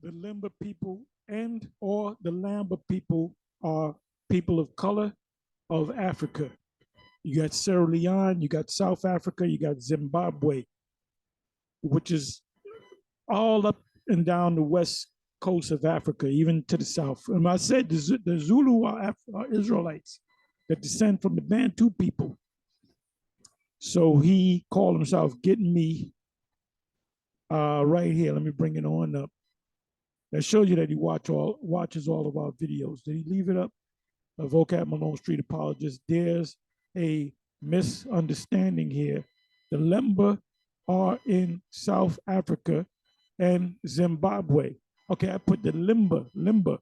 the Lemba people and or the Lamba people are people of color of Africa. You got Sierra Leone, you got South Africa, you got Zimbabwe, which is all up and down the west coast of Africa, even to the south. And I said the Zulu are Israelites that descend from the Bantu people. So he called himself Getting Me right here. Let me bring it on up. That shows you that he watches all of our videos. Did he leave it up? Vocab Malone Street Apologist. There's a misunderstanding here. The Lemba are in South Africa and Zimbabwe. Okay, I put the Lemba.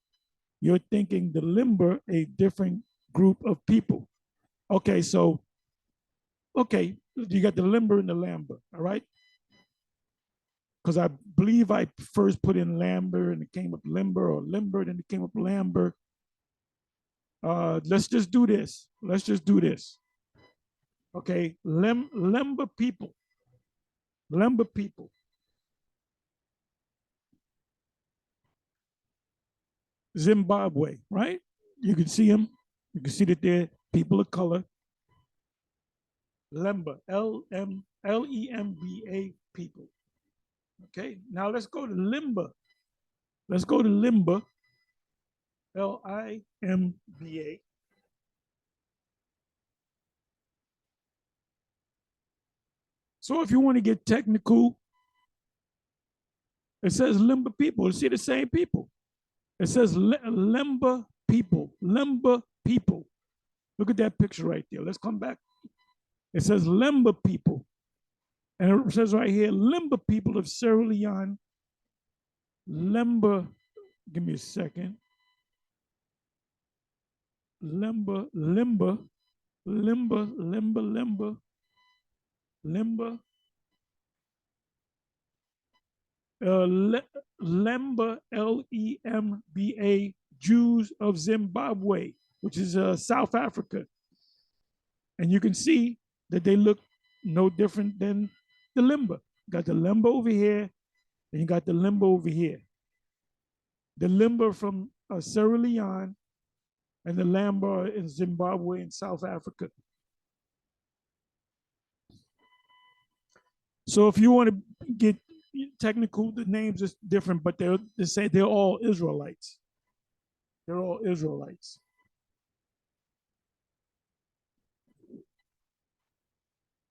You're thinking the Lemba, a different group of people. Okay, so, okay, you got the Lemba and the Lamba, all right? Because I believe I first put in Lambert and it came up Limber, or Limbert and it came up Lambert. Let's just do this. Let's just do this. Okay, Lemba people. Lemba people. Zimbabwe, right? You can see them. You can see that they're people of color. Lemba, Lemba people. Okay, now let's go to Limba. Let's go to Limba, Limba. So if you want to get technical, it says Limba people. You see the same people. It says Lemba people. Lemba people. Look at that picture right there. Let's come back. It says Lemba people. And it says right here, Lemba people of Sierra Leone. Lemba, give me a second. Lemba, Lemba, Lemba, Lemba, Lemba, Lemba. Lemba, Lemba, Jews of Zimbabwe, which is South Africa. And you can see that they look no different than the Lemba. You got the Lemba over here, and you got the Lemba over here. The Lemba from Sierra Leone and the Lamba in Zimbabwe and South Africa. So if you want to get technical, the names are different, but they say they're all Israelites. They're all Israelites.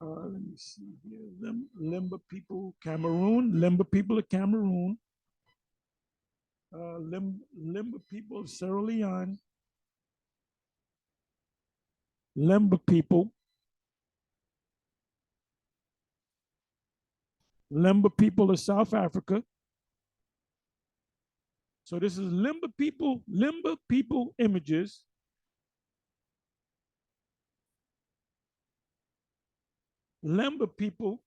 Let me see here. Lemba people, Cameroon. Lemba people of Cameroon. Lemba people of Sierra Leone. Lemba people. Lemba people of South Africa. So this is Lemba people images. Lemba people,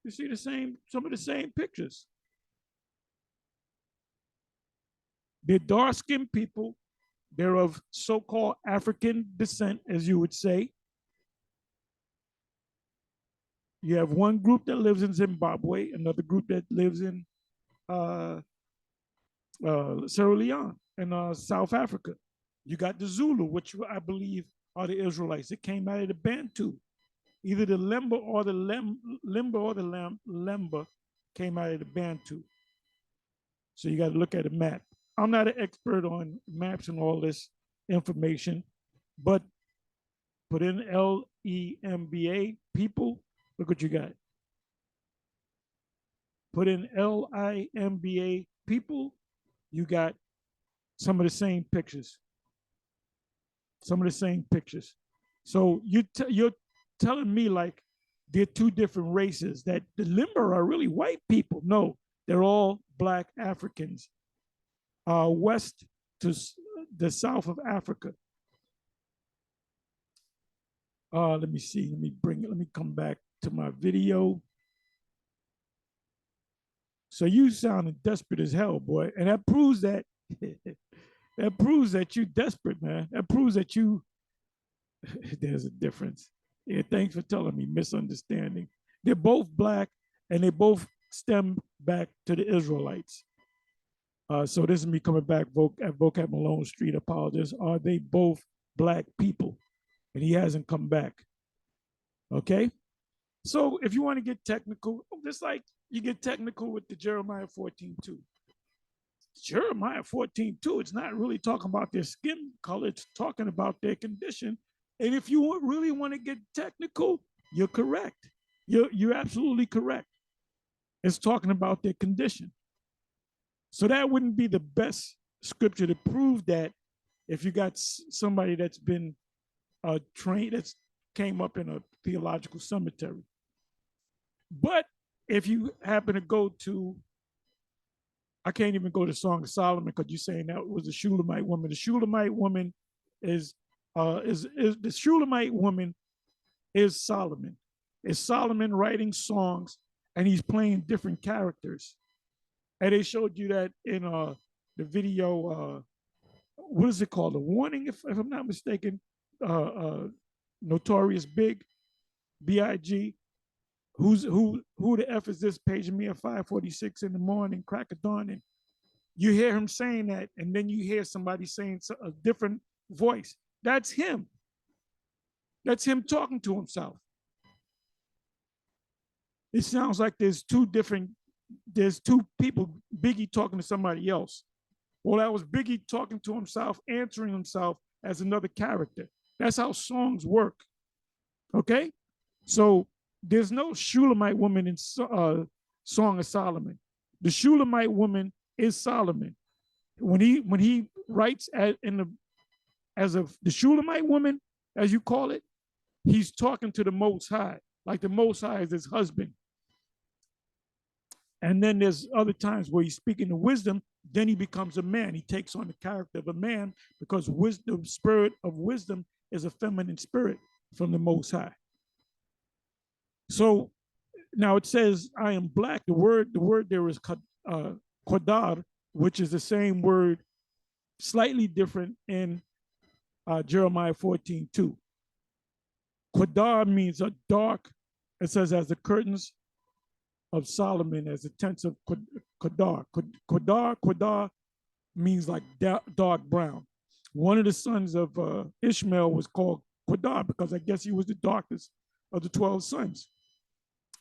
you see some of the same pictures. They're dark-skinned people. They're of so-called African descent, as you would say. You have one group that lives in Zimbabwe, another group that lives in Sierra Leone and South Africa. You got the Zulu, which I believe are the Israelites. It came out of the Bantu. Either the Lemba or the Lemba came out of the Bantu. So you got to look at a map. I'm not an expert on maps and all this information, but put in Lemba people. Look what you got. Put in Limba people. You got some of the same pictures. Some of the same pictures. So you're telling me like they're two different races, that the Lemba are really white people. No, they're all Black Africans, west to the south of Africa. Let me see. Let me come back to my video. So you sounding desperate as hell, boy. And that proves that that proves that you desperate, man. That proves that you there's a difference. Yeah, thanks for telling me. Misunderstanding. They're both Black and they both stem back to the Israelites. So this is me coming back at Vocab Malone Street apologist. Are they both black people? And he hasn't come back. Okay. So if you want to get technical, just like you get technical with the Jeremiah 14:2. Jeremiah 14:2, it's not really talking about their skin color, it's talking about their condition. And if you really want to get technical, you're correct. You're absolutely correct. It's talking about their condition. So that wouldn't be the best scripture to prove that if you got somebody that's been trained, that's came up in a theological cemetery. But if you happen to go to, I can't even go to Song of Solomon because you're saying that was a Shulamite woman. The Shulamite woman is the Shulamite woman is Solomon. Is Solomon writing songs and he's playing different characters? And they showed you that in the video. What is it called? A warning, if I'm not mistaken. Notorious Big, B.I.G. Who the F is this paging me at 5:46 in the morning, crack of dawn, and you hear him saying that, and then you hear somebody saying a different voice. That's him. That's him talking to himself. It sounds like there's two people, Biggie talking to somebody else. Well, that was Biggie talking to himself, answering himself as another character. That's how songs work. Okay? So there's no Shulamite woman in Song of Solomon. The Shulamite woman is Solomon. When he writes the Shulamite woman, as you call it, he's talking to the Most High, like the Most High is his husband. And then there's other times where he's speaking to wisdom, then he becomes a man. He takes on the character of a man because wisdom, spirit of wisdom is a feminine spirit from the Most High. So now it says, I am black. The word there is qadar, which is the same word, slightly different in Jeremiah 14:2. Qadar means a dark, it says as the curtains of Solomon, as the tents of Qadar. Qadar means like dark brown. One of the sons of Ishmael was called Qadar because I guess he was the darkest of the 12 sons.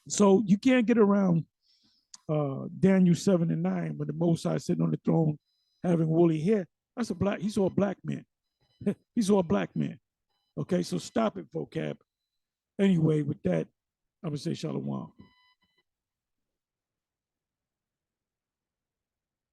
So you can't get around Daniel 7:9 when the Most High sitting on the throne having woolly hair. That's he saw a black man. He saw a black man. Okay, so stop it, vocab. Anyway, with that, I'm gonna say shalom.